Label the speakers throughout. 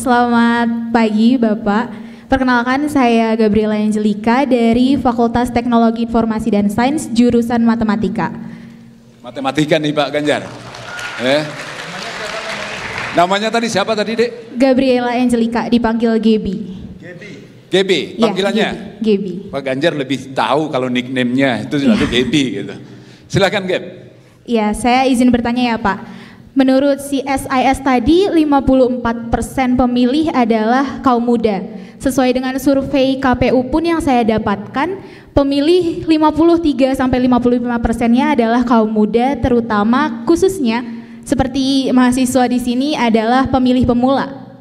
Speaker 1: Selamat pagi Bapak. Perkenalkan saya Gabriela Angelika dari Fakultas Teknologi Informasi dan Sains jurusan Matematika.
Speaker 2: Matematika nih Pak Ganjar. Namanya tadi siapa tadi, Dek?
Speaker 1: Gabriela Angelika, dipanggil Gebi.
Speaker 2: Gebi, panggilannya?
Speaker 1: Ya, Gebi.
Speaker 2: Pak Ganjar lebih tahu kalau nickname-nya itu selalu Gebi gitu. Silakan Geb.
Speaker 1: Ya, saya izin bertanya ya Pak. Menurut CSIS tadi 54% pemilih adalah kaum muda. Sesuai dengan survei KPU pun yang saya dapatkan, pemilih 53-55%-nya adalah kaum muda, terutama khususnya seperti mahasiswa di sini adalah pemilih pemula.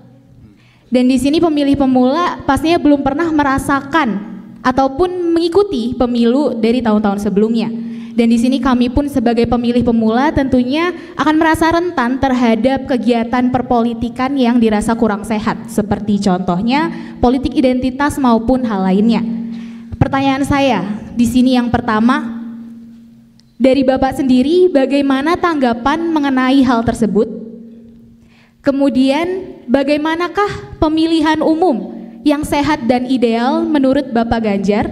Speaker 1: Dan di sini pemilih pemula pastinya belum pernah merasakan ataupun mengikuti pemilu dari tahun-tahun sebelumnya. Dan di sini kami pun sebagai pemilih pemula tentunya akan merasa rentan terhadap kegiatan perpolitikan yang dirasa kurang sehat, seperti contohnya politik identitas maupun hal lainnya. Pertanyaan saya di sini yang pertama, dari Bapak sendiri bagaimana tanggapan mengenai hal tersebut? Kemudian bagaimanakah pemilihan umum yang sehat dan ideal menurut Bapak Ganjar?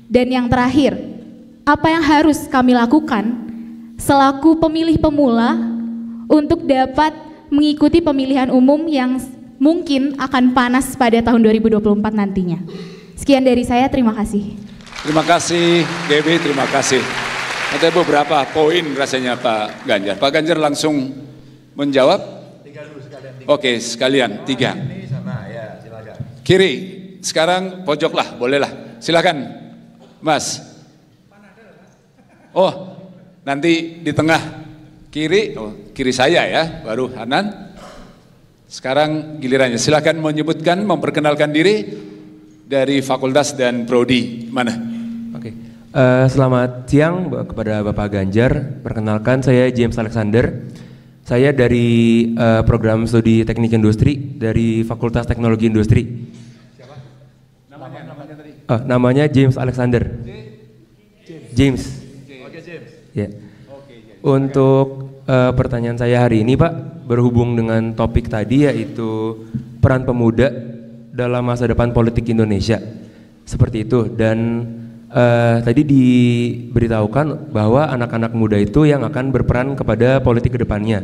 Speaker 1: Dan yang terakhir, apa yang harus kami lakukan selaku pemilih pemula untuk dapat mengikuti pemilihan umum yang mungkin akan panas pada tahun 2024 nantinya? Sekian dari saya, terima kasih.
Speaker 2: Terima kasih Gebi, terima kasih. Ada beberapa poin rasanya Pak Ganjar. Pak Ganjar langsung menjawab? Tiga dulu sekalian. Oke, sekalian, tiga. Ini sama, ya, silakan. Kiri, sekarang pojok lah, bolehlah. Silakan, Mas. Oh, nanti di tengah kiri, kiri saya ya, baru Hanan. Sekarang gilirannya, silakan menyebutkan, memperkenalkan diri dari fakultas dan prodi mana.
Speaker 3: Oke, selamat siang kepada Bapak Ganjar. Perkenalkan saya James Alexander. Saya dari program studi teknik industri dari Fakultas Teknologi Industri.
Speaker 2: Siapa? Namanya tadi?
Speaker 3: Namanya James Alexander. James. Ya. Untuk pertanyaan saya hari ini Pak, berhubung dengan topik tadi yaitu peran pemuda dalam masa depan politik Indonesia. Seperti itu, dan tadi diberitahukan bahwa anak-anak muda itu yang akan berperan kepada politik ke depannya.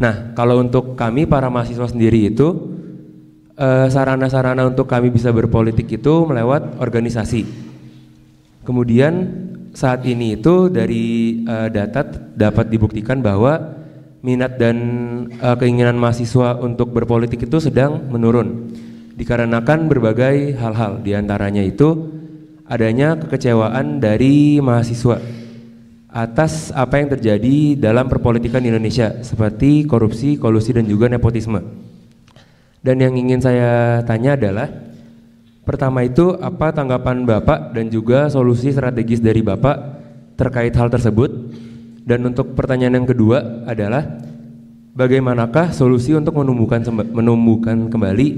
Speaker 3: Nah, kalau untuk kami para mahasiswa sendiri itu sarana-sarana untuk kami bisa berpolitik itu melewat organisasi. Kemudian saat ini itu dari data dapat dibuktikan bahwa minat dan keinginan mahasiswa untuk berpolitik itu sedang menurun dikarenakan berbagai hal-hal, diantaranya itu adanya kekecewaan dari mahasiswa atas apa yang terjadi dalam perpolitikan di Indonesia seperti korupsi, kolusi dan juga nepotisme. Dan yang ingin saya tanya adalah, pertama itu apa tanggapan Bapak dan juga solusi strategis dari Bapak terkait hal tersebut? Dan untuk pertanyaan yang kedua adalah bagaimanakah solusi untuk menumbuhkan kembali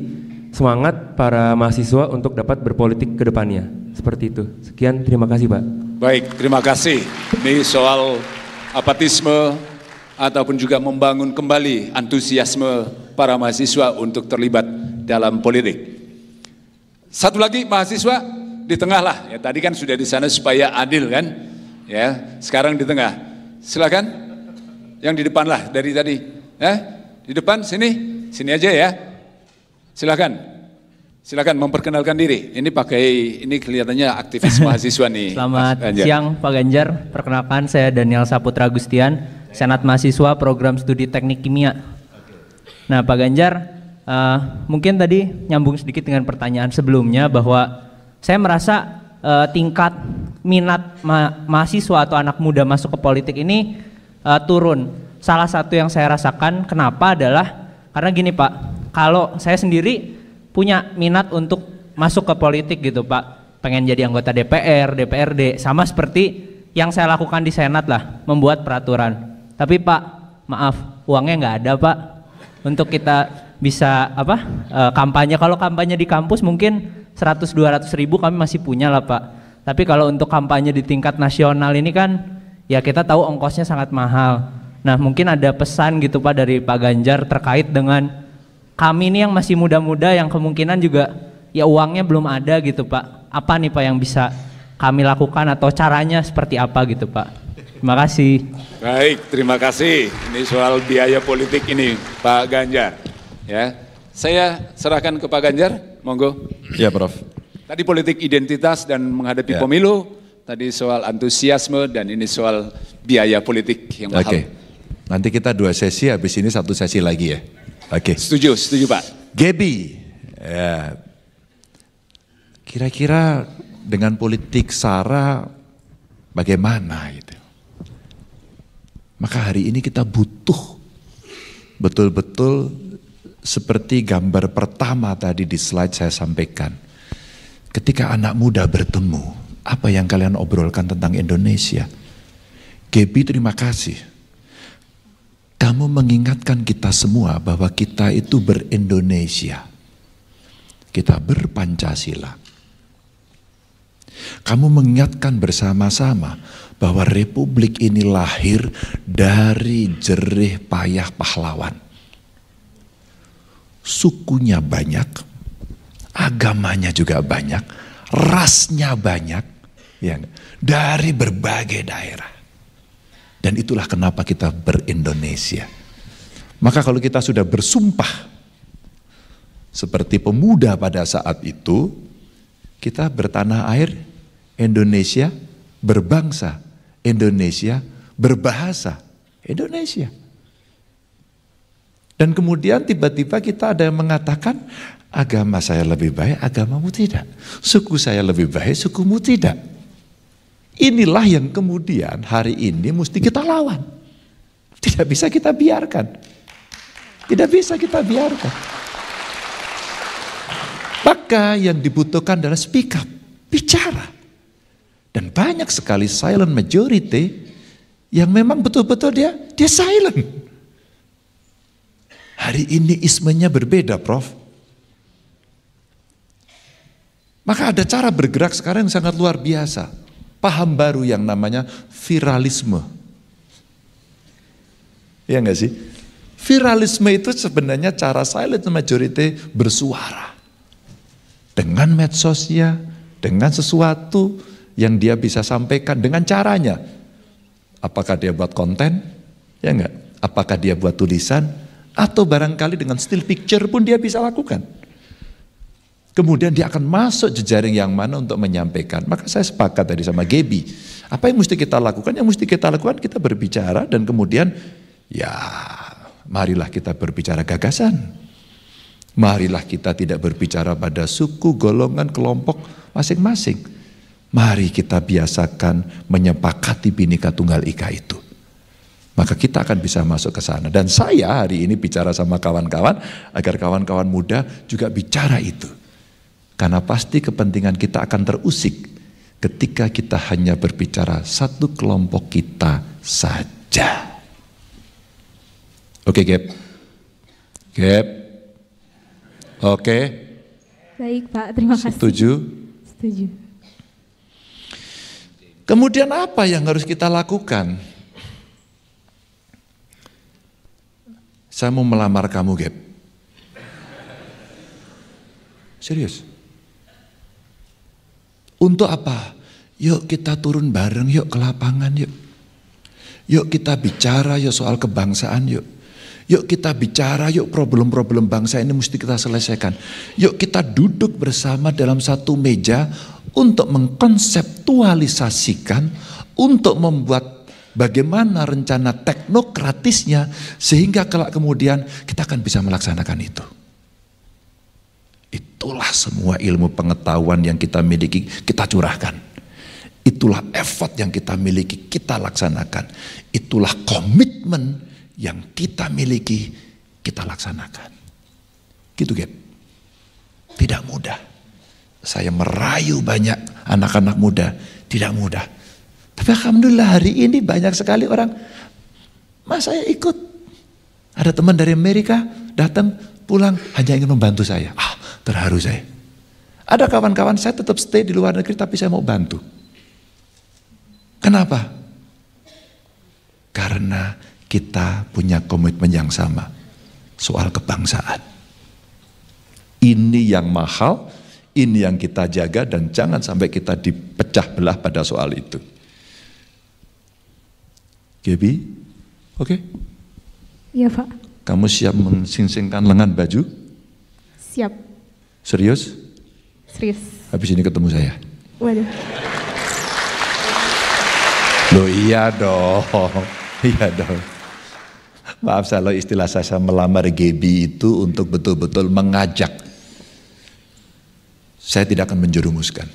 Speaker 3: semangat para mahasiswa untuk dapat berpolitik ke depannya? Seperti itu. Sekian, terima kasih Pak.
Speaker 2: Baik, terima kasih. Ini soal apatisme ataupun juga membangun kembali antusiasme para mahasiswa untuk terlibat dalam politik. Satu lagi mahasiswa di tengah lah, ya tadi kan sudah di sana supaya adil kan, ya sekarang di tengah. Silakan, yang di depan lah dari tadi, ya di depan sini aja ya. Silakan memperkenalkan diri. Ini ini kelihatannya aktivis mahasiswa nih.
Speaker 4: Selamat siang Pak Ganjar. Perkenalkan saya Daniel Saputra Gustian, Senat Mahasiswa Program Studi Teknik Kimia. Nah Pak Ganjar, mungkin tadi nyambung sedikit dengan pertanyaan sebelumnya bahwa saya merasa tingkat minat mahasiswa atau anak muda masuk ke politik ini turun. Salah satu yang saya rasakan kenapa adalah karena gini Pak, kalau saya sendiri punya minat untuk masuk ke politik gitu Pak, pengen jadi anggota DPR, DPRD, sama seperti yang saya lakukan di Senat lah, membuat peraturan. Tapi Pak, maaf, uangnya nggak ada Pak untuk kita bisa kampanye. Kalau kampanye di kampus mungkin 100-200 ribu kami masih punya lah Pak, tapi kalau untuk kampanye di tingkat nasional ini kan ya kita tahu ongkosnya sangat mahal. Nah mungkin ada pesan gitu Pak dari Pak Ganjar terkait dengan kami ini yang masih muda-muda yang kemungkinan juga ya uangnya belum ada gitu Pak. Apa nih Pak yang bisa kami lakukan atau caranya seperti apa gitu Pak? Terima kasih.
Speaker 2: Baik, terima kasih. Ini soal biaya politik ini Pak Ganjar. Ya, saya serahkan ke Pak Ganjar, monggo.
Speaker 5: Ya Prof.
Speaker 2: Tadi politik identitas dan menghadapi
Speaker 5: Ya.
Speaker 2: pemilu, tadi soal antusiasme dan ini soal biaya politik yang mahal.
Speaker 5: Oke. Nanti kita 2 sesi, habis ini 1 sesi lagi ya. Oke.
Speaker 2: Setuju Pak.
Speaker 5: Gaby, ya. Kira-kira dengan politik SARA bagaimana gitu. Maka hari ini kita butuh betul-betul seperti gambar pertama tadi di slide saya sampaikan. Ketika anak muda bertemu, apa yang kalian obrolkan tentang Indonesia? Gaby, terima kasih. Kamu mengingatkan kita semua bahwa kita itu ber-Indonesia. Kita ber-Pancasila. Kamu mengingatkan bersama-sama bahwa republik ini lahir dari jerih payah pahlawan. Sukunya banyak, agamanya juga banyak, rasnya banyak, ya, dari berbagai daerah. Dan itulah kenapa kita ber-Indonesia. Maka kalau kita sudah bersumpah seperti pemuda pada saat itu, kita bertanah air, Indonesia, berbangsa, Indonesia, berbahasa, Indonesia. Dan kemudian tiba-tiba kita ada yang mengatakan, agama saya lebih baik, agamamu tidak. Suku saya lebih baik, sukumu tidak. Inilah yang kemudian hari ini mesti kita lawan. Tidak bisa kita biarkan. Tidak bisa kita biarkan. Maka yang dibutuhkan adalah speak up, bicara. Dan banyak sekali silent majority yang memang betul-betul dia silent. Hari ini ismenya berbeda, Prof. Maka ada cara bergerak sekarang yang sangat luar biasa. Paham baru yang namanya viralisme. Iya enggak sih? Viralisme itu sebenarnya cara silent majority bersuara. Dengan medsosnya, dengan sesuatu yang dia bisa sampaikan dengan caranya. Apakah dia buat konten? Ya enggak? Apakah dia buat tulisan? Atau barangkali dengan still picture pun dia bisa lakukan. Kemudian dia akan masuk jejaring yang mana untuk menyampaikan. Maka saya sepakat tadi sama Gaby. Apa yang mesti kita lakukan? Yang mesti kita lakukan kita berbicara dan kemudian ya marilah kita berbicara gagasan. Marilah kita tidak berbicara pada suku, golongan, kelompok masing-masing. Mari kita biasakan menyepakati Bhinneka Tunggal Ika itu. Maka kita akan bisa masuk ke sana. Dan saya hari ini bicara sama kawan-kawan agar kawan-kawan muda juga bicara itu. Karena pasti kepentingan kita akan terusik ketika kita hanya berbicara satu kelompok kita saja. Oke, Gap? Gap? Oke?
Speaker 1: Baik Pak, terima kasih.
Speaker 5: Setuju?
Speaker 1: Setuju.
Speaker 5: Kemudian apa yang harus kita lakukan? Saya mau melamar kamu, Gap. Serius. Untuk apa? Yuk kita turun bareng, yuk ke lapangan, yuk. Yuk kita bicara, yuk soal kebangsaan, yuk. Yuk kita bicara, yuk problem-problem bangsa ini mesti kita selesaikan. Yuk kita duduk bersama dalam satu meja untuk mengkonseptualisasikan, untuk membuat bagaimana rencana teknokratisnya sehingga kelak kemudian kita akan bisa melaksanakan itu. Itulah semua ilmu pengetahuan yang kita miliki, kita curahkan. Itulah effort yang kita miliki, kita laksanakan. Itulah komitmen yang kita miliki, kita laksanakan. Gitu, Gap. Tidak mudah. Saya merayu banyak anak-anak muda, tidak mudah. Tapi alhamdulillah hari ini banyak sekali orang, Mas saya ikut. Ada teman dari Amerika datang pulang hanya ingin membantu saya. Terharu saya. Ada kawan-kawan saya tetap stay di luar negeri tapi saya mau bantu. Kenapa? Karena kita punya komitmen yang sama soal kebangsaan. Ini yang mahal, ini yang kita jaga, dan jangan sampai kita dipecah belah pada soal itu. Gaby, oke?
Speaker 1: Iya Pak.
Speaker 5: Kamu siap mensingsingkan lengan baju?
Speaker 1: Siap.
Speaker 5: Serius?
Speaker 1: Serius.
Speaker 5: Habis ini ketemu saya.
Speaker 1: Waduh.
Speaker 5: Loh iya dong, iya dong. Maaf kalau istilah saya melamar Gaby itu untuk betul-betul mengajak. Saya tidak akan menjerumuskan.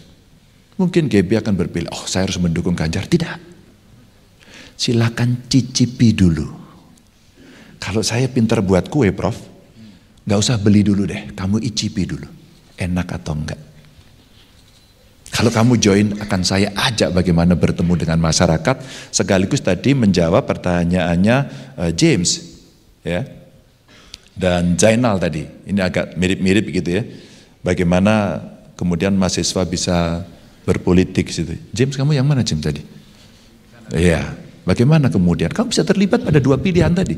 Speaker 5: Mungkin Gaby akan berpilih, oh saya harus mendukung Ganjar. Tidak. Silakan cicipi dulu. Kalau saya pintar buat kue, Prof, nggak usah beli dulu deh. Kamu icipi dulu, enak atau enggak. Kalau kamu join, akan saya ajak bagaimana bertemu dengan masyarakat, sekaligus tadi menjawab pertanyaannya James, ya, dan Zainal tadi. Ini agak mirip-mirip gitu ya. Bagaimana kemudian mahasiswa bisa berpolitik gitu. James, kamu yang mana James tadi? Iya. Bagaimana kemudian kamu bisa terlibat pada dua pilihan tadi?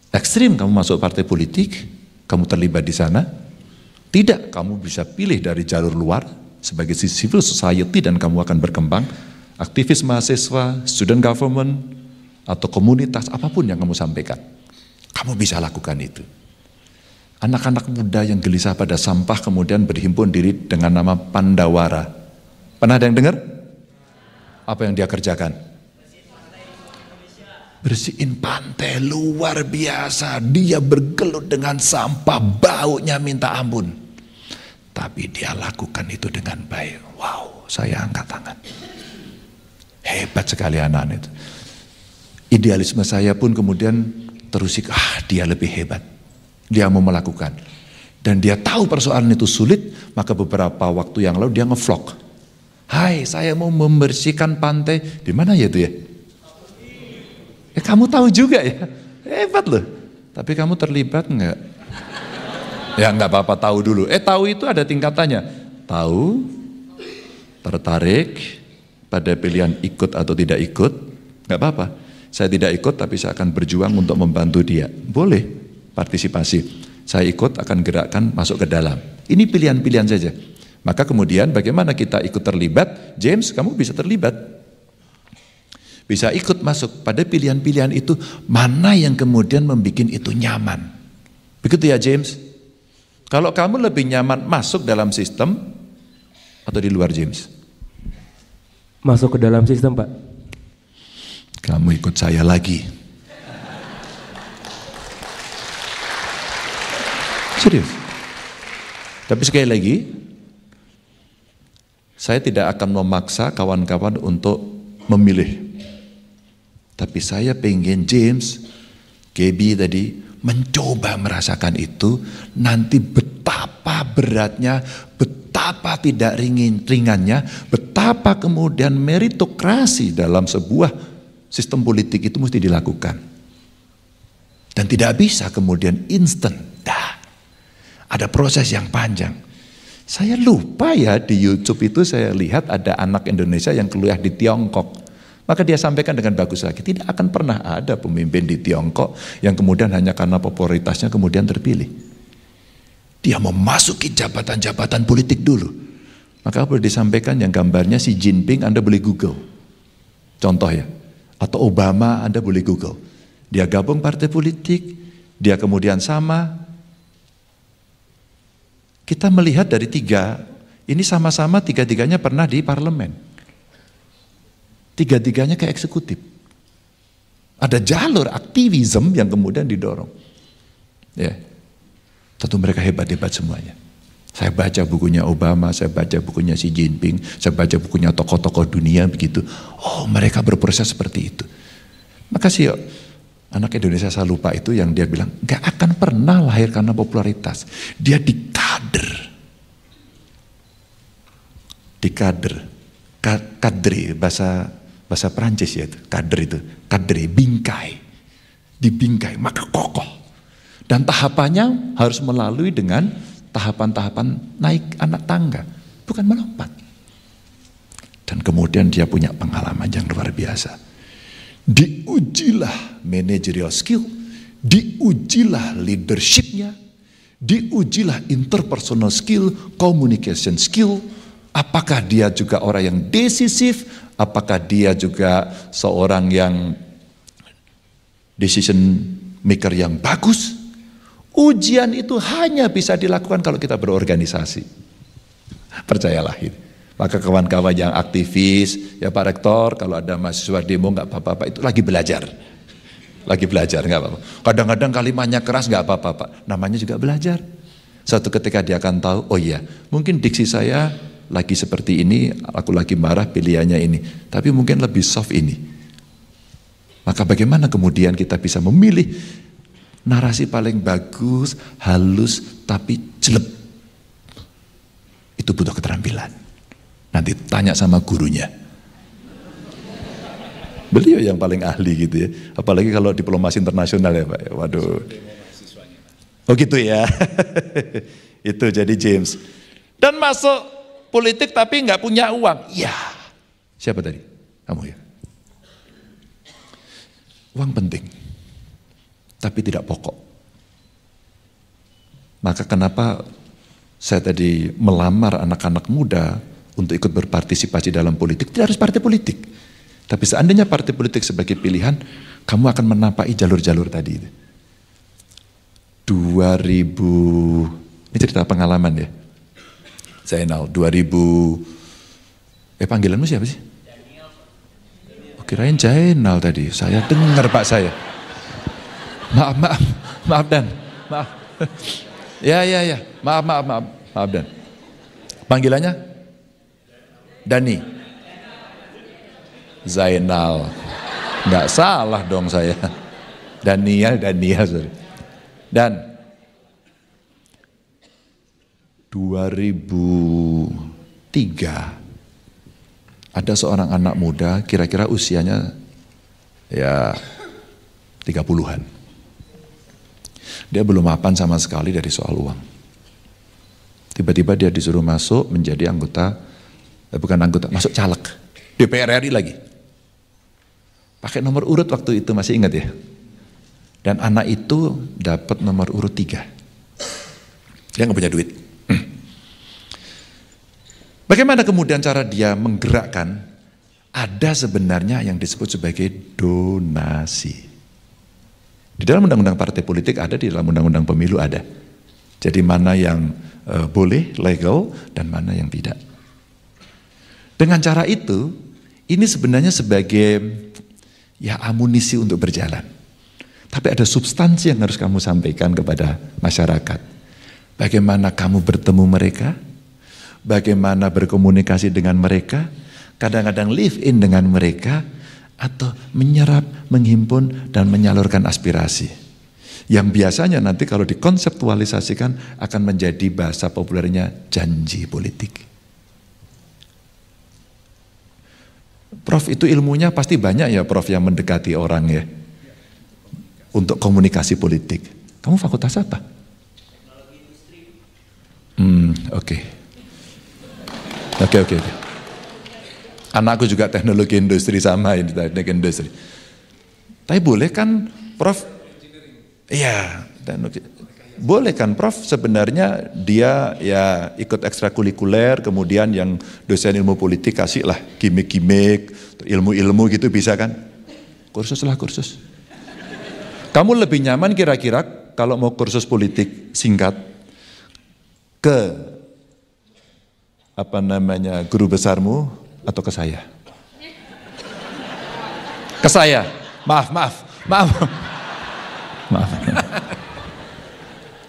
Speaker 5: Ekstrim, kamu masuk partai politik, kamu terlibat di sana. Tidak, kamu bisa pilih dari jalur luar sebagai civil society dan kamu akan berkembang. Aktivis mahasiswa, student government, atau komunitas, apapun yang kamu sampaikan. Kamu bisa lakukan itu. Anak-anak muda yang gelisah pada sampah kemudian berhimpun diri dengan nama Pandawara. Pernah ada yang dengar? Apa yang dia kerjakan? Bersihin pantai, luar biasa. Dia bergelut dengan sampah, baunya minta ampun. Tapi dia lakukan itu dengan baik. Wow, saya angkat tangan. Hebat sekali anak itu. Idealisme saya pun kemudian terusik, dia lebih hebat. Dia mau melakukan. Dan dia tahu persoalan itu sulit, maka beberapa waktu yang lalu dia ngevlog. Hai, saya mau membersihkan pantai. Di mana ya itu ya? Kamu tahu juga ya, hebat loh. Tapi kamu terlibat enggak? Ya enggak apa-apa, tahu dulu. Tahu itu ada tingkatannya. Tahu, tertarik pada pilihan ikut atau tidak ikut, enggak apa-apa. Saya tidak ikut tapi saya akan berjuang untuk membantu dia. Boleh partisipasi. Saya ikut, akan gerakkan masuk ke dalam. Ini pilihan-pilihan saja. Maka kemudian bagaimana kita ikut terlibat? James, kamu bisa terlibat. Bisa ikut masuk pada pilihan-pilihan itu, mana yang kemudian membuat itu nyaman. Begitu ya James? Kalau kamu lebih nyaman masuk dalam sistem atau di luar James?
Speaker 3: Masuk ke dalam sistem Pak.
Speaker 5: Kamu ikut saya lagi. Serius. Tapi sekali lagi, saya tidak akan memaksa kawan-kawan untuk memilih. Tapi saya pengen James, Gaby tadi mencoba merasakan itu, nanti betapa beratnya, betapa tidak ringannya, betapa kemudian meritokrasi dalam sebuah sistem politik itu mesti dilakukan. Dan tidak bisa kemudian instan. Ada proses yang panjang. Saya lupa ya, di YouTube itu saya lihat ada anak Indonesia yang kuliah di Tiongkok. Maka dia sampaikan dengan bagus lagi, tidak akan pernah ada pemimpin di Tiongkok yang kemudian hanya karena popularitasnya kemudian terpilih. Dia memasuki jabatan-jabatan politik dulu. Maka boleh disampaikan yang gambarnya Xi Jinping, Anda boleh Google. Contoh ya. Atau Obama, Anda boleh Google. Dia gabung partai politik, dia kemudian sama. Kita melihat dari tiga, ini sama-sama tiga-tiganya pernah di parlemen. Tiga-tiganya ke eksekutif. Ada jalur aktivisme yang kemudian didorong. Ya. Tentu mereka hebat-hebat semuanya. Saya baca bukunya Obama, saya baca bukunya Xi Jinping, saya baca bukunya tokoh-tokoh dunia begitu. Oh, mereka berproses seperti itu. Makasih yuk. Anak Indonesia saya lupa itu yang dia bilang, gak akan pernah lahir karena popularitas. Dia dikader. Kadri, bahasa Perancis ya itu, kadri, bingkai, dibingkai, maka kokoh. Dan tahapannya harus melalui dengan tahapan-tahapan naik anak tangga, bukan melompat. Dan kemudian dia punya pengalaman yang luar biasa. Diujilah managerial skill, diujilah leadershipnya, Diujilah interpersonal skill, communication skill. Apakah dia juga orang yang decisif? Apakah dia juga seorang yang decision maker yang bagus? Ujian itu hanya bisa dilakukan kalau kita berorganisasi. Percayalah ini. Maka kawan-kawan yang aktivis, ya Pak Rektor, kalau ada mahasiswa demo nggak apa-apa, itu lagi belajar. Lagi belajar, nggak apa-apa. Kadang-kadang kalimatnya keras nggak apa-apa, Pak. Namanya juga belajar. Suatu ketika dia akan tahu, oh iya, mungkin diksi saya lagi seperti ini, aku lagi marah, pilihannya ini. Tapi mungkin lebih soft ini. Maka bagaimana kemudian kita bisa memilih narasi paling bagus, halus, tapi jelek. Itu butuh keterampilan. Nanti tanya sama gurunya. Beliau yang paling ahli gitu ya. Apalagi kalau diplomasi internasional ya Pak. Waduh. Oh gitu ya. Itu jadi James. Dan masuk politik tapi nggak punya uang. Iya. Siapa tadi? Kamu ya. Uang penting. Tapi tidak pokok. Maka kenapa saya tadi melamar anak-anak muda untuk ikut berpartisipasi dalam politik? Tidak harus partai politik. Tapi seandainya partai politik sebagai pilihan, kamu akan menapai jalur-jalur tadi. 2000, ini cerita pengalaman ya. Zainal, 2000, panggilanmu siapa sih? Oh, kirain Zainal tadi, saya dengar Pak saya. Maaf Dan, maaf. Ya, maaf Dan. Panggilannya? Dani. Zainal. Nggak salah dong saya. Daniel, sorry. Dan 2003 ada seorang anak muda, kira-kira usianya ya 30-an. Dia belum mapan sama sekali dari soal uang. Tiba-tiba dia disuruh masuk menjadi masuk caleg. DPR RI lagi. Pakai nomor urut waktu itu, masih ingat ya? Dan anak itu dapat nomor urut 3. Dia nggak punya duit. Bagaimana kemudian cara dia menggerakkan? Ada sebenarnya yang disebut sebagai donasi. Di dalam undang-undang partai politik ada, di dalam undang-undang pemilu ada. Jadi mana yang boleh, legal, dan mana yang tidak. Dengan cara itu, ini sebenarnya sebagai ya amunisi untuk berjalan. Tapi ada substansi yang harus kamu sampaikan kepada masyarakat. Bagaimana kamu bertemu mereka, bagaimana berkomunikasi dengan mereka, kadang-kadang live in dengan mereka, atau menyerap, menghimpun, dan menyalurkan aspirasi. Yang biasanya nanti kalau dikonseptualisasikan akan menjadi bahasa populernya janji politik. Prof, itu ilmunya pasti banyak ya Prof yang mendekati orang ya. Untuk komunikasi politik. Kamu fakultas apa? Oke. Anakku juga teknologi industri, sama ini teknik industri. Tapi boleh kan Prof? Iya, boleh kan Prof sebenarnya dia ya ikut ekstrakurikuler, kemudian yang dosen ilmu politik kasih lah gimmick-gimmick, ilmu-ilmu gitu bisa kan? Kursus lah kursus. Kamu lebih nyaman kira-kira kalau mau kursus politik singkat ke guru besarmu atau ke saya? Ke saya. Maaf.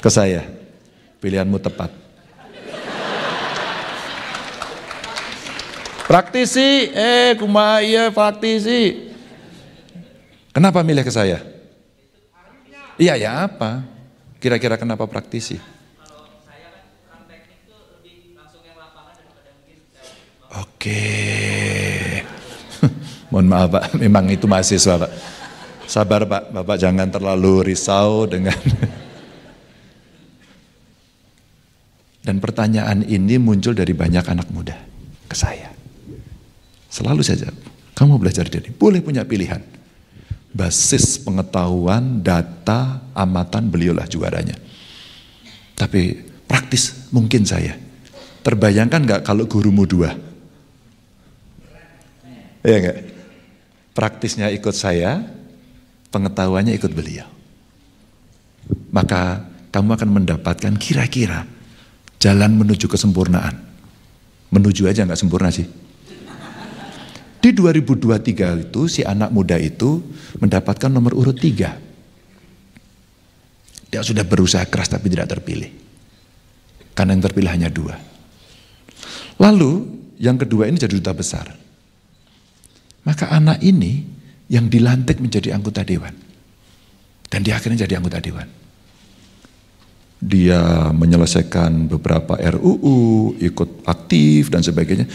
Speaker 5: Ke saya. Pilihanmu tepat. Praktisi, kumaya praktisi. Kenapa milih ke saya? Iya ya apa? Kira-kira kenapa praktisi? Oke. Mohon maaf Pak, memang itu mahasiswa Pak. Sabar Pak, Bapak jangan terlalu risau dengan. Dan pertanyaan ini muncul dari banyak anak muda ke saya. Selalu saja, kamu belajar jadi, boleh punya pilihan. Basis pengetahuan, data, amatan, beliaulah juaranya. Tapi praktis mungkin saya. Terbayangkan nggak kalau gurumu 2? Iya nggak? Praktisnya ikut saya, pengetahuannya ikut beliau. Maka kamu akan mendapatkan kira-kira jalan menuju kesempurnaan. Menuju aja nggak sempurna sih. Di 2023 itu si anak muda itu mendapatkan nomor urut 3. Dia sudah berusaha keras tapi tidak terpilih. Karena yang terpilih hanya 2. Lalu yang kedua ini jadi duta besar. Maka anak ini yang dilantik menjadi anggota dewan. Dan dia akhirnya jadi anggota dewan. Dia menyelesaikan beberapa RUU, ikut aktif dan sebagainya.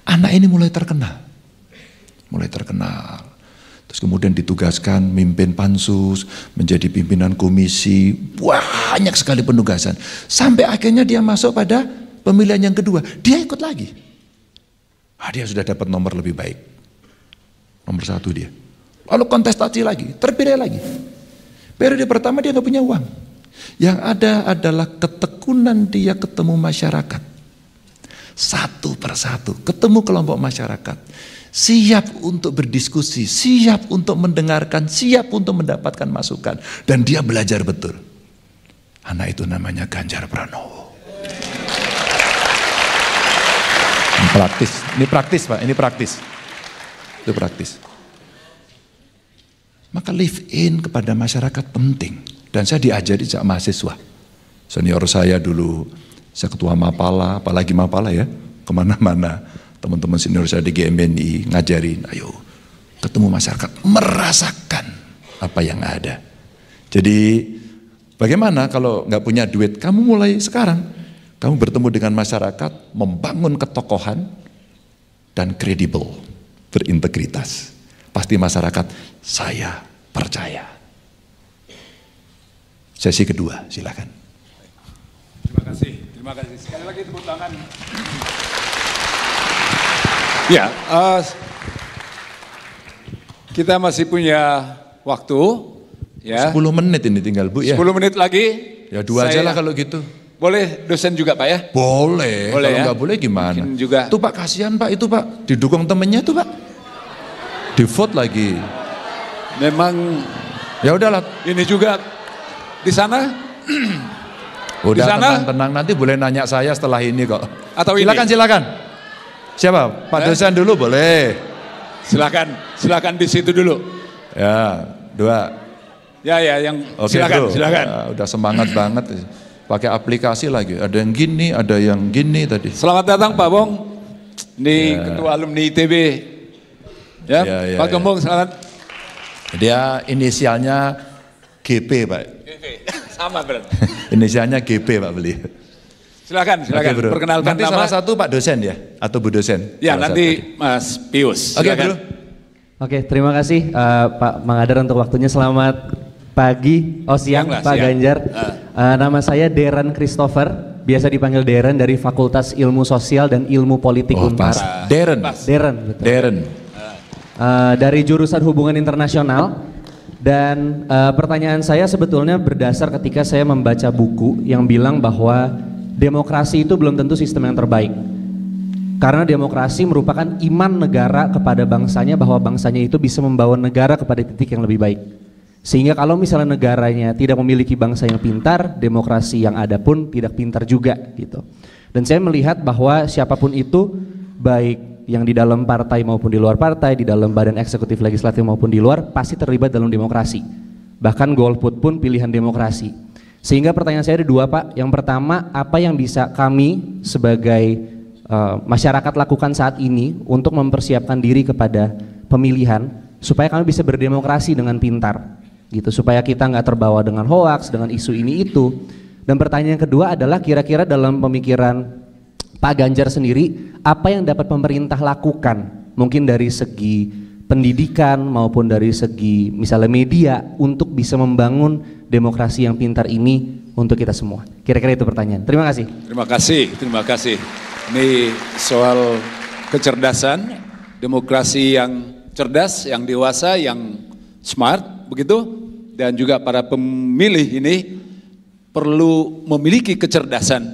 Speaker 5: Anak ini mulai terkenal. Terus kemudian ditugaskan mimpin pansus, menjadi pimpinan komisi, banyak sekali penugasan. Sampai akhirnya dia masuk pada pemilihan yang kedua, dia ikut lagi. Dia sudah dapat nomor lebih baik. Nomor 1 dia. Lalu kontestasi lagi, terpilih lagi. Periode pertama dia gak punya uang. Yang ada adalah ketekunan dia ketemu masyarakat. Satu persatu, ketemu kelompok masyarakat. Siap untuk berdiskusi, siap untuk mendengarkan, siap untuk mendapatkan masukan. Dan dia belajar betul. Anak itu namanya Ganjar Pranowo. Ini praktis Pak, ini praktis. Itu praktis. Maka live in kepada masyarakat penting. Dan saya diajari sejak mahasiswa. Senior saya dulu, saya ketua Mapala, apalagi Mapala ya, kemana-mana. Teman-teman senior saya di GMNI ngajarin, ayo ketemu masyarakat, merasakan apa yang ada. Jadi bagaimana kalau nggak punya duit, kamu mulai sekarang. Kamu bertemu dengan masyarakat, membangun ketokohan dan kredibel, berintegritas. Pasti masyarakat, saya percaya. Sesi kedua, silakan.
Speaker 2: Terima kasih. Sekali lagi tepuk tangan. Ya, kita masih punya waktu. Ya.
Speaker 5: 10 menit ini tinggal Bu ya.
Speaker 2: 10 menit lagi.
Speaker 5: Ya 2 aja lah kalau gitu.
Speaker 2: Boleh dosen juga Pak ya?
Speaker 5: Boleh, kalau
Speaker 2: ya?
Speaker 5: nggak boleh gimana?
Speaker 2: Mungkin juga.
Speaker 5: Tuh Pak, kasihan Pak, itu Pak, didukung temennya tuh Pak. Di vote lagi.
Speaker 2: Memang
Speaker 5: ya udahlah.
Speaker 2: Ini juga di sana.
Speaker 5: Udah
Speaker 2: di sana?
Speaker 5: tenang, nanti boleh nanya saya setelah ini kok.
Speaker 2: Atau
Speaker 5: silakan. Siapa? Pak dosen dulu boleh.
Speaker 2: Silakan di situ dulu.
Speaker 5: Ya, 2.
Speaker 2: Ya yang
Speaker 5: oke,
Speaker 2: silakan.
Speaker 5: Ya, udah semangat banget. Pakai aplikasi lagi. Ada yang gini, ada yang gini tadi.
Speaker 2: Selamat datang Pak Bong. Ini ketua alumni ITB. Ya, Pak Gembong selamat.
Speaker 5: Dia inisialnya GP Pak.
Speaker 2: GP. Sama berarti.
Speaker 5: Inisialnya GP Pak beliau.
Speaker 2: Silakan.
Speaker 5: Oke,
Speaker 2: Perkenalkan
Speaker 5: nanti
Speaker 2: nama.
Speaker 5: salah satu Pak dosen ya atau Bu dosen?
Speaker 2: Ya, nanti Mas Pius.
Speaker 5: Oke,
Speaker 2: Bro.
Speaker 4: Oke, terima kasih Pak Mangadar untuk waktunya. Selamat pagi, siang Pak siang. Ganjar. Nama saya Deran Christopher, biasa dipanggil Deren dari Fakultas Ilmu Sosial dan Ilmu Politik Unpar.
Speaker 5: Deren.
Speaker 4: Betul.
Speaker 5: Deren.
Speaker 4: Dari jurusan Hubungan Internasional. Dan pertanyaan saya sebetulnya berdasar ketika saya membaca buku yang bilang bahwa demokrasi itu belum tentu sistem yang terbaik. Karena demokrasi merupakan iman negara kepada bangsanya bahwa bangsanya itu bisa membawa negara kepada titik yang lebih baik. Sehingga kalau misalnya negaranya tidak memiliki bangsa yang pintar, demokrasi yang ada pun tidak pintar juga gitu. Dan saya melihat bahwa siapapun itu, baik yang di dalam partai maupun di luar partai, di dalam badan eksekutif legislatif maupun di luar, pasti terlibat dalam demokrasi. Bahkan golput pun pilihan demokrasi. Sehingga pertanyaan saya ada 2 Pak. Yang pertama, apa yang bisa kami sebagai masyarakat lakukan saat ini untuk mempersiapkan diri kepada pemilihan supaya kami bisa berdemokrasi dengan pintar gitu, supaya kita nggak terbawa dengan hoaks, dengan isu ini itu. Dan pertanyaan yang kedua adalah kira-kira dalam pemikiran Pak Ganjar sendiri, apa yang dapat pemerintah lakukan mungkin dari segi pendidikan maupun dari segi misalnya media untuk bisa membangun demokrasi yang pintar ini untuk kita semua. Kira-kira itu pertanyaan. Terima kasih.
Speaker 2: Terima kasih. Ini soal kecerdasan, demokrasi yang cerdas, yang dewasa, yang smart, begitu. Dan juga para pemilih ini perlu memiliki kecerdasan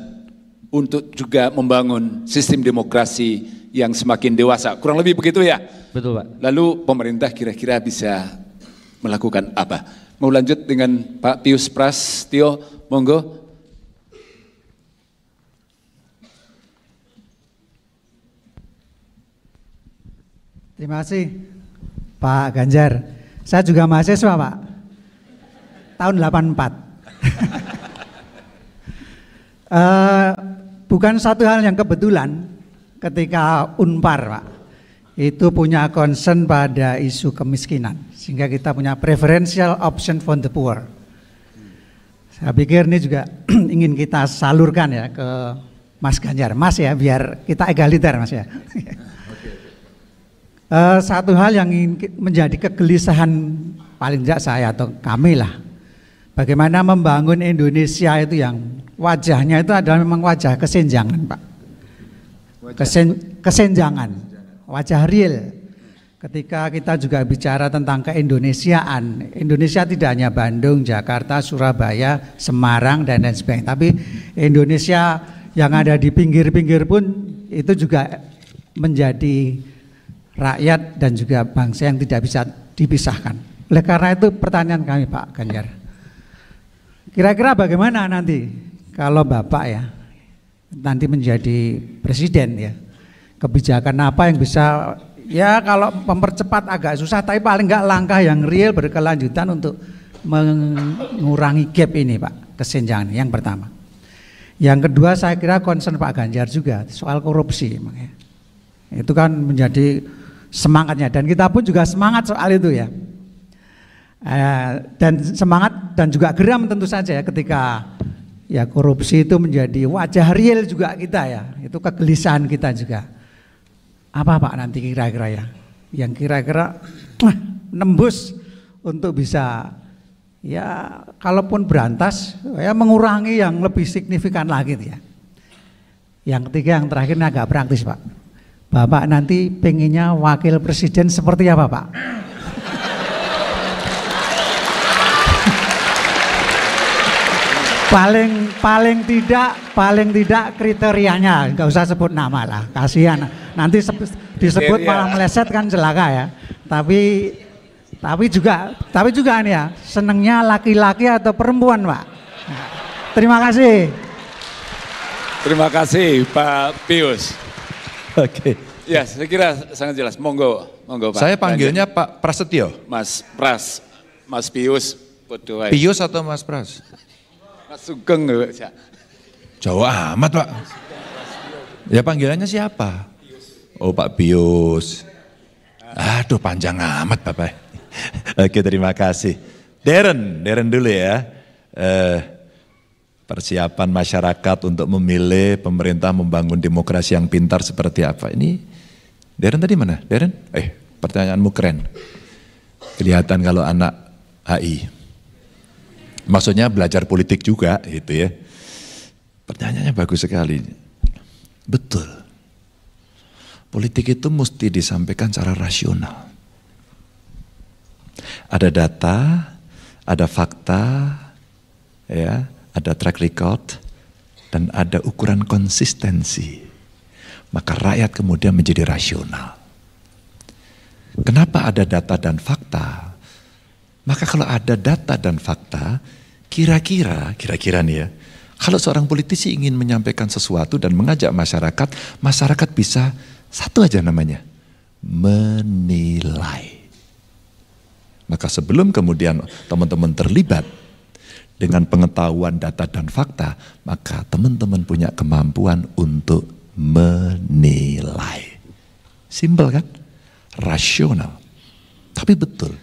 Speaker 2: untuk juga membangun sistem demokrasi yang semakin dewasa. Kurang lebih begitu ya?
Speaker 3: Betul, Pak.
Speaker 2: Lalu pemerintah kira-kira bisa melakukan apa? Mau lanjut dengan Pak Pius Prastyo, monggo.
Speaker 6: Terima kasih Pak Ganjar. Saya juga mahasiswa Pak, tahun 84. Bukan satu hal yang kebetulan ketika Unpar Pak, itu punya concern pada isu kemiskinan. Sehingga kita punya preferential option for the poor. Saya pikir ini juga ingin kita salurkan ya ke Mas Ganjar. Mas ya, biar kita egaliter Mas ya. Satu hal yang menjadi kegelisahan paling tidak saya atau kami lah, bagaimana membangun Indonesia itu yang wajahnya itu adalah memang wajah kesenjangan Pak, kesenjangan, wajah real. Ketika kita juga bicara tentang keindonesiaan, Indonesia tidak hanya Bandung, Jakarta, Surabaya, Semarang dan lain sebagainya, tapi Indonesia yang ada di pinggir-pinggir pun itu juga menjadi rakyat dan juga bangsa yang tidak bisa dipisahkan. Oleh karena itu pertanyaan kami Pak Ganjar, kira-kira bagaimana nanti kalau Bapak ya nanti menjadi presiden ya, kebijakan apa yang bisa ya, kalau mempercepat agak susah tapi paling enggak langkah yang real berkelanjutan untuk mengurangi gap ini Pak, kesenjangan yang pertama. Yang kedua saya kira concern Pak Ganjar juga soal korupsi ya. Itu kan menjadi semangatnya dan kita pun juga semangat soal itu ya, dan semangat dan juga geram tentu saja ya ketika ya korupsi itu menjadi wajah real juga kita ya, itu kegelisahan kita juga. Apa Pak nanti kira-kira ya yang kira-kira nembus untuk bisa ya kalaupun berantas ya mengurangi yang lebih signifikan lagi ya. Yang ketiga yang terakhir ini agak praktis Pak, Bapak nanti pengennya wakil presiden seperti apa Pak? paling tidak kriterianya, nggak usah sebut nama lah, kasihan. Nanti disebut malah meleset kan celaka ya. Tapi juga ini ya, senengnya laki-laki atau perempuan Pak? Terima kasih.
Speaker 2: Terima kasih Pak Pius.
Speaker 5: Oke.
Speaker 2: Ya, saya kira sangat jelas. Monggo Pak.
Speaker 5: Saya panggilnya Pak Prasetyo.
Speaker 2: Mas Pius.
Speaker 5: Pius atau Mas Pras?
Speaker 2: Mas Sugeng.
Speaker 5: Jauh amat Pak. Ya panggilannya siapa? Oh Pak Pius. Aduh panjang amat Bapak. Oke terima kasih. Darren dulu ya. Persiapan masyarakat untuk memilih pemerintah membangun demokrasi yang pintar seperti apa. Ini Darren tadi mana? Darren? Pertanyaanmu keren. Kelihatan kalau anak HI. Maksudnya belajar politik juga gitu ya. Pertanyaannya bagus sekali. Betul. Politik itu mesti disampaikan secara rasional. Ada data, ada fakta, ya, ada track record, dan ada ukuran konsistensi. Maka rakyat kemudian menjadi rasional. Kenapa ada data dan fakta? Maka kalau ada data dan fakta, kira-kira nih ya, kalau seorang politisi ingin menyampaikan sesuatu dan mengajak masyarakat bisa satu aja namanya, menilai. Maka sebelum kemudian teman-teman terlibat dengan pengetahuan data dan fakta, maka teman-teman punya kemampuan untuk menilai. Simpel kan? Rasional. Tapi betul.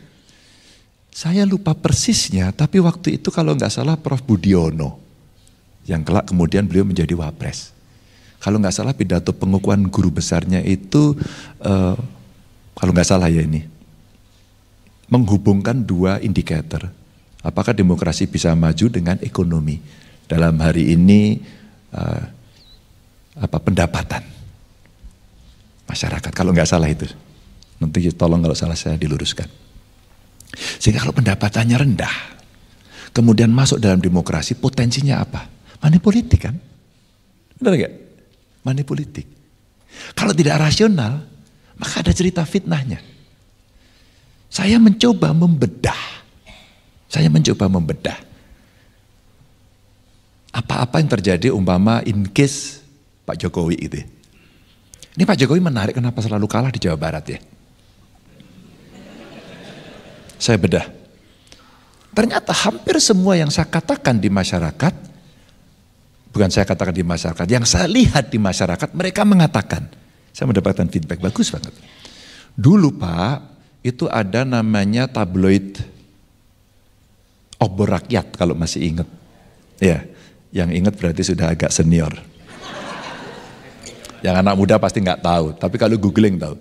Speaker 5: Saya lupa persisnya, tapi waktu itu kalau nggak salah Prof. Budiono, yang kelak kemudian beliau menjadi wapres. Kalau nggak salah pidato pengukuhan guru besarnya itu, kalau nggak salah ya ini, menghubungkan dua indikator. Apakah demokrasi bisa maju dengan ekonomi? Dalam hari ini pendapatan masyarakat, kalau nggak salah itu. Nanti tolong kalau salah saya diluruskan. Sehingga kalau pendapatannya rendah, kemudian masuk dalam demokrasi, potensinya apa? Money politik kan? Benar gak? Money politik. Kalau tidak rasional, maka ada cerita fitnahnya. Saya mencoba membedah. Apa-apa yang terjadi umpama in case Pak Jokowi itu. Ini Pak Jokowi menarik kenapa selalu kalah di Jawa Barat ya. Saya bedah. Ternyata hampir semua yang saya katakan di masyarakat, bukan saya katakan di masyarakat, yang saya lihat di masyarakat, mereka mengatakan, saya mendapatkan feedback bagus banget. Dulu Pak, itu ada namanya tabloid Obor Rakyat kalau masih ingat. Ya, yang ingat berarti sudah agak senior. Yang anak muda pasti nggak tahu, tapi kalau googling tahu.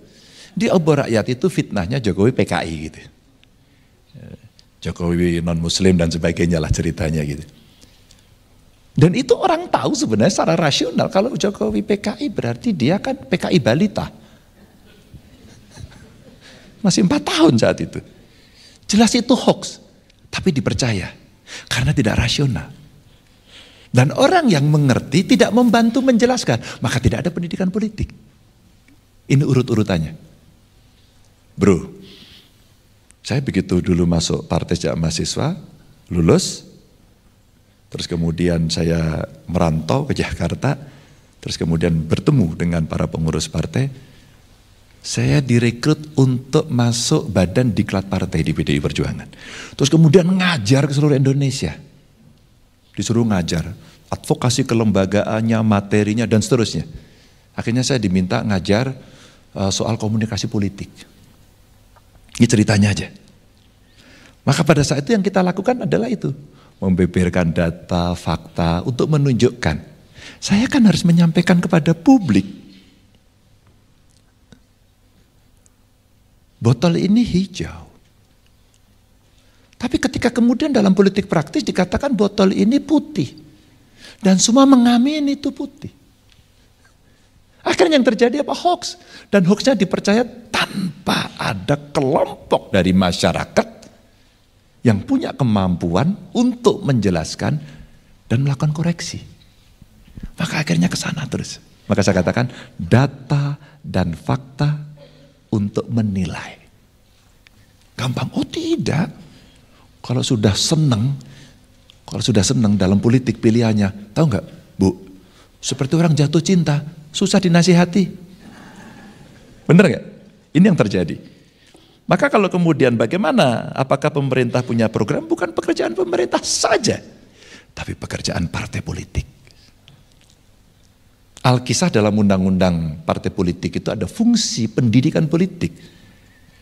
Speaker 5: Di Obor Rakyat itu fitnahnya Jokowi PKI gitu. Jokowi non muslim dan sebagainya lah ceritanya gitu. Dan itu orang tahu sebenarnya secara rasional kalau Jokowi PKI berarti dia kan PKI balita. Masih 4 tahun saat itu. Jelas itu hoax, tapi dipercaya karena tidak rasional. Dan orang yang mengerti tidak membantu menjelaskan, maka tidak ada pendidikan politik. Ini urut-urutannya. Bro, saya begitu dulu masuk Partai Sejak Mahasiswa, lulus, terus kemudian saya merantau ke Jakarta, terus kemudian bertemu dengan para pengurus partai. Saya direkrut untuk masuk badan diklat partai di PDI Perjuangan. Terus kemudian ngajar ke seluruh Indonesia. Disuruh ngajar, advokasi kelembagaannya, materinya, dan seterusnya. Akhirnya saya diminta ngajar soal komunikasi politik. Ini ceritanya aja. Maka pada saat itu yang kita lakukan adalah itu. Membeberkan data, fakta untuk menunjukkan. Saya kan harus menyampaikan kepada publik. Botol ini hijau. Tapi ketika kemudian dalam politik praktis dikatakan botol ini putih. Dan semua mengamini itu putih. Akhirnya yang terjadi apa? Hoax. Dan hoaxnya dipercaya tanpa ada kelompok dari masyarakat yang punya kemampuan untuk menjelaskan dan melakukan koreksi. Maka akhirnya ke sana terus. Maka saya katakan data dan fakta untuk menilai. Gampang? Oh tidak. Kalau sudah senang dalam politik pilihannya, tahu nggak, Bu? Seperti orang jatuh cinta, susah dinasihati. Bener nggak? Ini yang terjadi. Maka kalau kemudian bagaimana? Apakah pemerintah punya program? Bukan pekerjaan pemerintah saja, tapi pekerjaan partai politik. Alkisah dalam undang-undang partai politik itu ada fungsi pendidikan politik.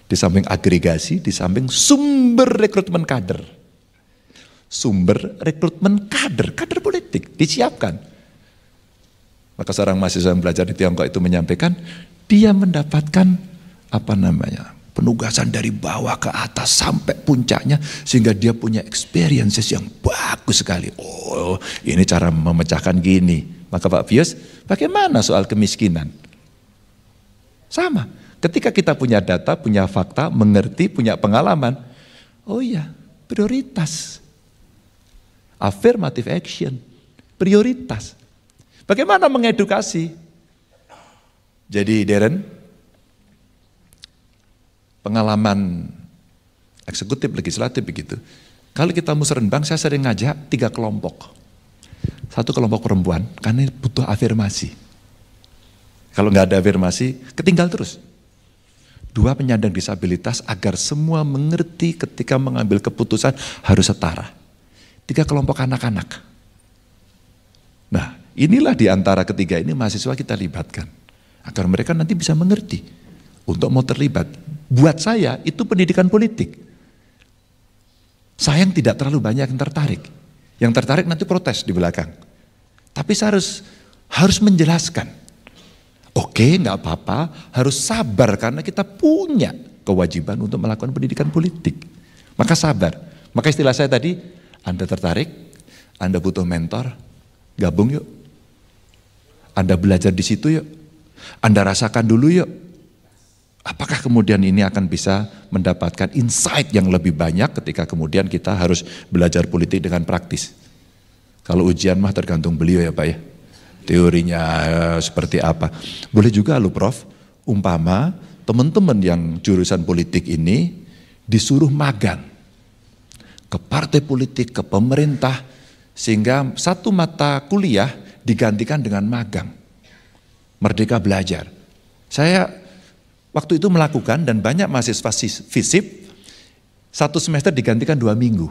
Speaker 5: Di samping agregasi, di samping sumber rekrutmen kader. Sumber rekrutmen kader politik disiapkan. Maka seorang mahasiswa yang belajar di Tiongkok itu menyampaikan, dia mendapatkan penugasan dari bawah ke atas sampai puncaknya, sehingga dia punya experiences yang bagus sekali. Oh, ini cara memecahkan gini. Maka Pak Pius, bagaimana soal kemiskinan? Sama, ketika kita punya data, punya fakta, mengerti, punya pengalaman, oh iya, prioritas. Affirmative action, prioritas. Bagaimana mengedukasi? Jadi Darren, pengalaman eksekutif, legislatif begitu. Kalau kita musrenbang, saya sering ngajak 3 kelompok. 1 kelompok perempuan, karena butuh afirmasi. Kalau nggak ada afirmasi, ketinggal terus. 2 penyandang disabilitas agar semua mengerti ketika mengambil keputusan harus setara. 3 kelompok anak-anak. Nah, inilah di antara ketiga ini mahasiswa kita libatkan. Agar mereka nanti bisa mengerti. Untuk mau terlibat. Buat saya, itu pendidikan politik. Sayang tidak terlalu banyak yang tertarik. Yang tertarik nanti protes di belakang. Tapi saya harus menjelaskan. Oke, nggak apa-apa, harus sabar karena kita punya kewajiban untuk melakukan pendidikan politik. Maka sabar. Maka istilah saya tadi, Anda tertarik, Anda butuh mentor, gabung yuk. Anda belajar di situ yuk. Anda rasakan dulu yuk. Apakah kemudian ini akan bisa mendapatkan insight yang lebih banyak ketika kemudian kita harus belajar politik dengan praktis? Kalau ujian mah tergantung beliau ya Pak ya. Teorinya seperti apa. Boleh juga loh Prof, umpama teman-teman yang jurusan politik ini disuruh magang ke partai politik, ke pemerintah, sehingga satu mata kuliah digantikan dengan magang. Merdeka belajar. Saya waktu itu melakukan dan banyak mahasiswa FISIP, satu semester digantikan 2 minggu.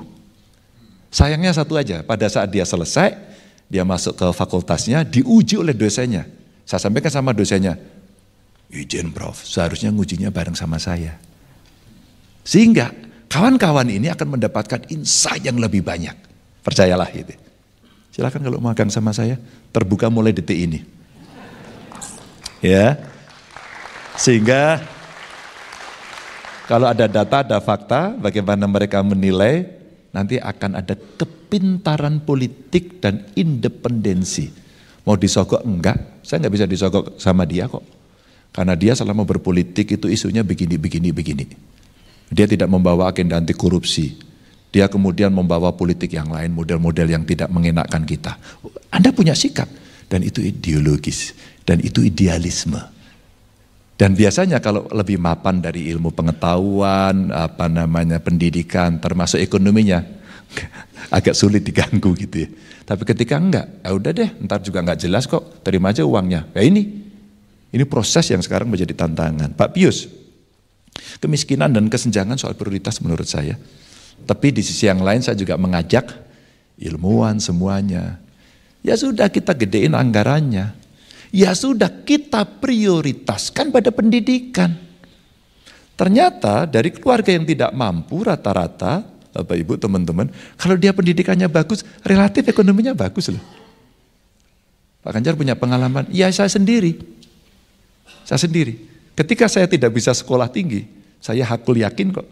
Speaker 5: Sayangnya satu aja, pada saat dia selesai, dia masuk ke fakultasnya, diuji oleh dosennya. Saya sampaikan sama dosennya, izin Prof, seharusnya ngujinya bareng sama saya. Sehingga kawan-kawan ini akan mendapatkan insight yang lebih banyak. Percayalah itu. Silakan kalau magang sama saya, terbuka mulai detik ini. Ya. Sehingga kalau ada data, ada fakta, bagaimana mereka menilai, nanti akan ada kepintaran politik dan independensi. Mau disogok enggak, saya enggak bisa disogok sama dia kok. Karena dia selama berpolitik itu isunya begini. Dia tidak membawa agenda anti korupsi. Dia kemudian membawa politik yang lain, model-model yang tidak mengenakkan kita. Anda punya sikap, dan itu ideologis, dan itu idealisme. Dan biasanya kalau lebih mapan dari ilmu pengetahuan, pendidikan, termasuk ekonominya, agak sulit diganggu gitu ya. Tapi ketika enggak, ya udah deh, ntar juga enggak jelas kok, terima aja uangnya. Ya ini proses yang sekarang menjadi tantangan. Pak Pius, kemiskinan dan kesenjangan soal prioritas menurut saya. Tapi di sisi yang lain saya juga mengajak ilmuwan semuanya. Ya sudah kita gedein anggarannya. Ya sudah kita prioritaskan pada pendidikan. Ternyata dari keluarga yang tidak mampu rata-rata, Bapak Ibu teman-teman, kalau dia pendidikannya bagus, relatif ekonominya bagus loh. Pak Ganjar punya pengalaman, ya saya sendiri. Ketika saya tidak bisa sekolah tinggi, saya hakul yakin kok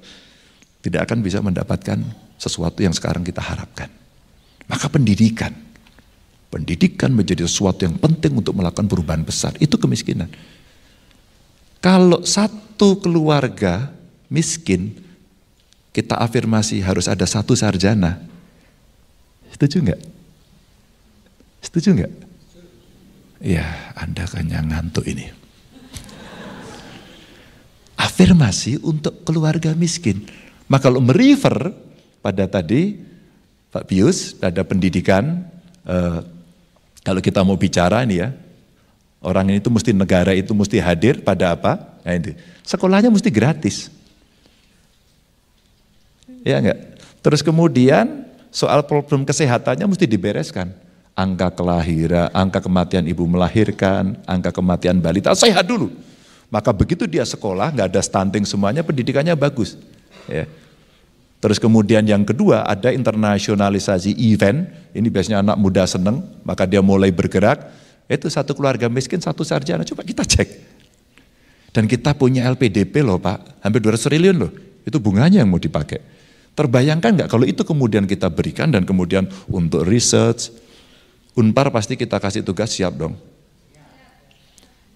Speaker 5: tidak akan bisa mendapatkan sesuatu yang sekarang kita harapkan. Maka pendidikan menjadi sesuatu yang penting untuk melakukan perubahan besar. Itu kemiskinan. Kalau satu keluarga miskin, kita afirmasi harus ada 1 sarjana. Setuju enggak? Ya, Anda kayaknya ngantuk ini. Afirmasi untuk keluarga miskin. Maka kalau merefer pada tadi, Pak Pius, ada pendidikan, kalau kita mau bicara nih ya, orang ini tuh negara itu mesti hadir pada apa? Nah itu, sekolahnya mesti gratis. Ya enggak? Terus kemudian soal problem kesehatannya mesti dibereskan. Angka kelahiran, angka kematian ibu melahirkan, angka kematian balita sehat dulu. Maka begitu dia sekolah, nggak ada stunting semuanya, pendidikannya bagus. Ya. Terus kemudian yang kedua ada internasionalisasi event, ini biasanya anak muda seneng, maka dia mulai bergerak, itu satu keluarga miskin, 1 sarjana, coba kita cek. Dan kita punya LPDP loh Pak, hampir 200 triliun loh, itu bunganya yang mau dipakai. Terbayangkan nggak kalau itu kemudian kita berikan dan kemudian untuk research, Unpar pasti kita kasih tugas siap dong.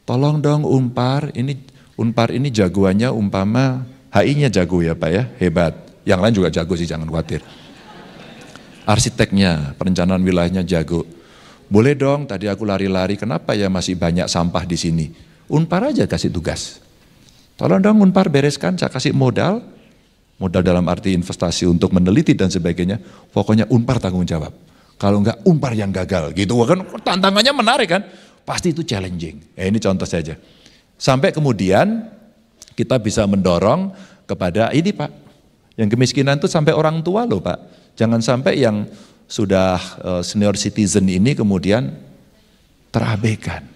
Speaker 5: Tolong dong Unpar ini jagoannya umpama HI-nya jago ya Pak ya, hebat. Yang lain juga jago sih, jangan khawatir. Arsiteknya, perencanaan wilayahnya jago. Boleh dong, tadi aku lari-lari, kenapa ya masih banyak sampah di sini? Unpar aja kasih tugas. Tolong dong Unpar bereskan, saya kasih modal dalam arti investasi untuk meneliti dan sebagainya. Pokoknya Unpar tanggung jawab. Kalau enggak Unpar yang gagal, gitu kan tantangannya menarik kan? Pasti itu challenging. Ini contoh saja. Sampai kemudian kita bisa mendorong kepada ini Pak. Yang kemiskinan itu sampai orang tua loh Pak. Jangan sampai yang sudah senior citizen ini kemudian terabaikan.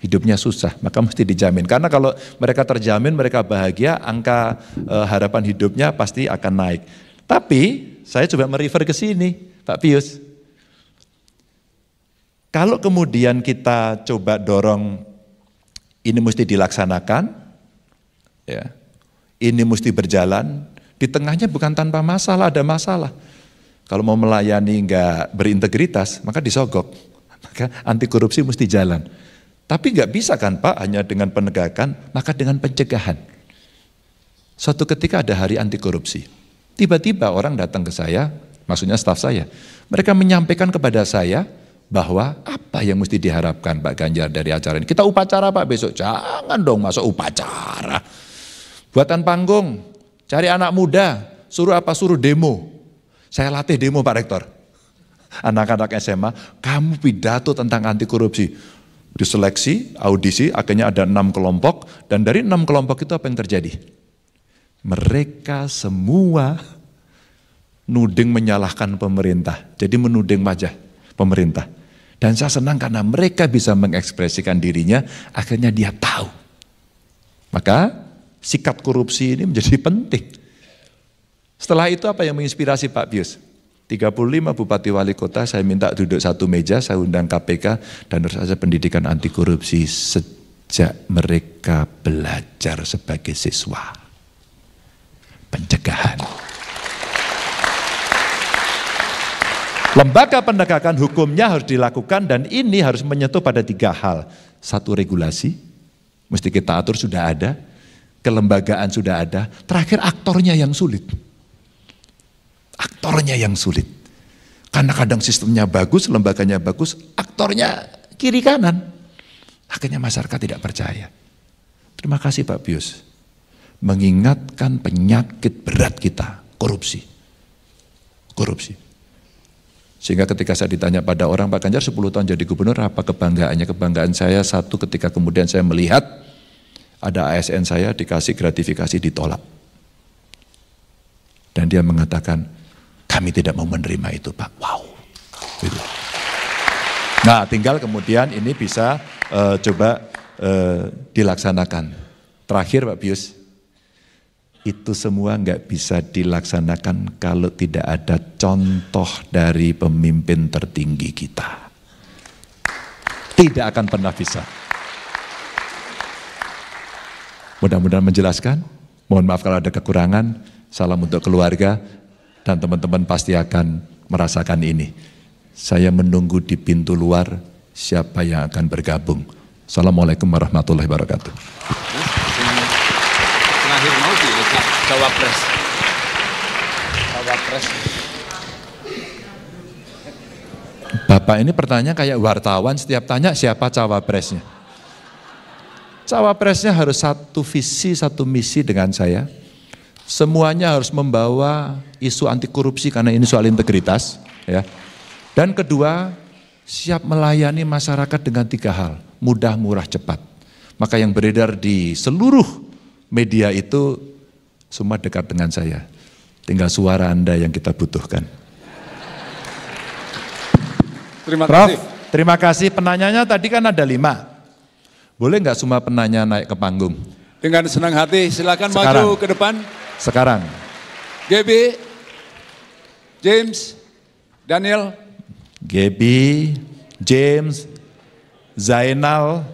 Speaker 5: Hidupnya susah, maka mesti dijamin. Karena kalau mereka terjamin, mereka bahagia, angka harapan hidupnya pasti akan naik. Tapi saya coba merefer ke sini, Pak Pius. Kalau kemudian kita coba dorong ini mesti dilaksanakan, ya, ini mesti berjalan. Di tengahnya bukan tanpa masalah, ada masalah. Kalau mau melayani enggak berintegritas, maka disogok. Maka anti korupsi mesti jalan. Tapi nggak bisa kan Pak hanya dengan penegakan, maka dengan pencegahan. Suatu ketika ada hari anti korupsi. Tiba-tiba orang datang ke saya, maksudnya staf saya. Mereka menyampaikan kepada saya bahwa apa yang mesti diharapkan Pak Ganjar dari acara ini. Kita upacara Pak besok. Jangan dong masuk upacara. Buatan panggung, cari anak muda, suruh apa? Suruh demo. Saya latih demo Pak Rektor. Anak-anak SMA, kamu pidato tentang anti korupsi. Diseleksi, audisi, akhirnya ada 6 kelompok, dan dari 6 kelompok itu apa yang terjadi? Mereka semua nuding menyalahkan pemerintah, jadi menuding wajah pemerintah. Dan saya senang karena mereka bisa mengekspresikan dirinya, akhirnya dia tahu. Maka sikap korupsi ini menjadi penting. Setelah itu apa yang menginspirasi Pak Pius? 35 bupati wali kota saya minta duduk satu meja, saya undang KPK dan terus saja pendidikan anti korupsi sejak mereka belajar sebagai siswa. Pencegahan. Lembaga penegakan hukumnya harus dilakukan dan ini harus menyentuh pada 3 hal. 1, regulasi, mesti kita atur sudah ada. Kelembagaan sudah ada. Terakhir aktornya yang sulit. Aktornya yang sulit. Karena kadang sistemnya bagus, lembaganya bagus, aktornya kiri kanan. Akhirnya masyarakat tidak percaya. Terima kasih Pak Pius. Mengingatkan penyakit berat kita, korupsi. Korupsi. Sehingga ketika saya ditanya pada orang, Pak Ganjar 10 tahun jadi gubernur, apa kebanggaannya? Kebanggaan saya satu, ketika kemudian saya melihat ada ASN saya dikasih gratifikasi ditolak. Dan dia mengatakan, kami tidak mau menerima itu Pak. Wow. Gitu. Nah tinggal kemudian ini bisa coba dilaksanakan. Terakhir Pak Pius, itu semua nggak bisa dilaksanakan kalau tidak ada contoh dari pemimpin tertinggi kita. Tidak akan pernah bisa. Mudah-mudahan menjelaskan. Mohon maaf kalau ada kekurangan. Salam untuk keluarga dan teman-teman pasti akan merasakan ini. Saya menunggu di pintu luar siapa yang akan bergabung. Assalamualaikum warahmatullahi wabarakatuh.
Speaker 2: Terakhir mau Cawapres.
Speaker 5: Bapak ini pertanyaan kayak wartawan, setiap tanya siapa cawapresnya. Cawapresnya harus satu visi, satu misi dengan saya. Semuanya harus membawa isu anti korupsi karena ini soal integritas. Ya. Dan kedua, siap melayani masyarakat dengan 3 hal. Mudah, murah, cepat. Maka yang beredar di seluruh media itu semua dekat dengan saya. Tinggal suara Anda yang kita butuhkan.
Speaker 2: Terima
Speaker 5: Prof,
Speaker 2: kasih.
Speaker 5: terima kasih. Penanyanya tadi kan ada 5. Boleh nggak semua penanya naik ke panggung?
Speaker 2: Dengan senang hati silakan
Speaker 5: Sekarang.
Speaker 2: maju ke depan.
Speaker 5: Sekarang.
Speaker 2: GB, James, Daniel.
Speaker 5: GB, James, Zainal,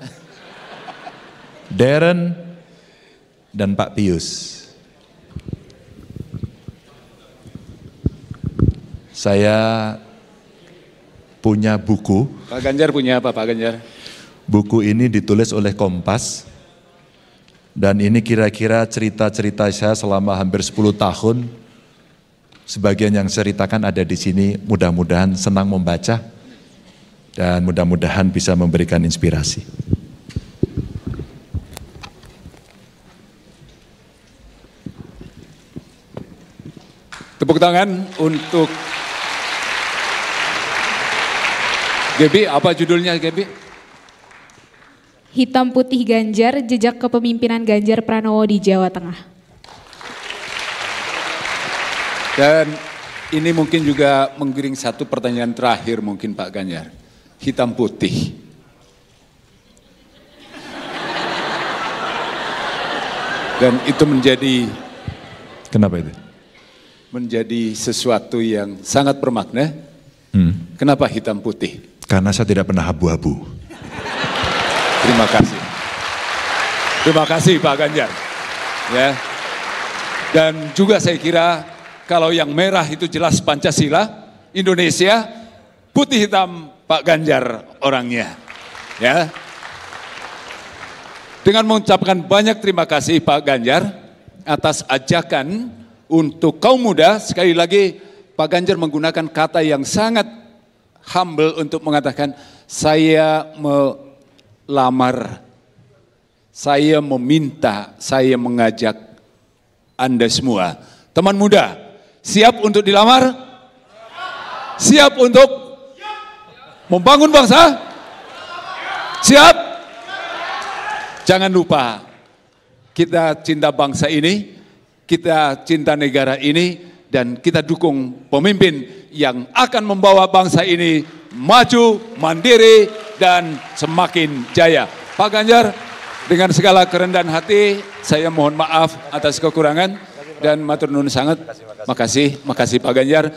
Speaker 5: Darren, dan Pak Pius. Saya punya buku.
Speaker 2: Pak Ganjar punya apa Pak Ganjar?
Speaker 5: Buku ini ditulis oleh Kompas. Dan ini kira-kira cerita-cerita saya selama hampir 10 tahun. Sebagian yang saya ceritakan ada di sini, mudah-mudahan senang membaca. Dan mudah-mudahan bisa memberikan inspirasi.
Speaker 2: Tepuk tangan untuk GB, apa judulnya GB?
Speaker 1: Hitam Putih Ganjar, Jejak Kepemimpinan Ganjar Pranowo di Jawa Tengah.
Speaker 2: Dan ini mungkin juga menggiring satu pertanyaan terakhir mungkin Pak Ganjar. Hitam putih. Dan itu menjadi...
Speaker 5: Kenapa itu?
Speaker 2: Menjadi sesuatu yang sangat bermakna. Kenapa hitam putih?
Speaker 5: Karena saya tidak pernah abu-abu.
Speaker 2: Terima kasih. Terima kasih Pak Ganjar. Ya. Dan juga saya kira kalau yang merah itu jelas Pancasila, Indonesia, putih hitam Pak Ganjar orangnya. Ya. Dengan mengucapkan banyak terima kasih Pak Ganjar atas ajakan untuk kaum muda, sekali lagi Pak Ganjar menggunakan kata yang sangat humble untuk mengatakan, saya melamar, saya meminta, saya mengajak Anda semua, teman muda, siap untuk dilamar? Siap untuk membangun bangsa? Siap? Jangan lupa, kita cinta bangsa ini, kita cinta negara ini, dan kita dukung pemimpin yang akan membawa bangsa ini maju, mandiri, dan semakin jaya. Pak Ganjar, dengan segala kerendahan hati, saya mohon maaf atas kekurangan, dan matur nuwun sangat. Makasih Pak Ganjar.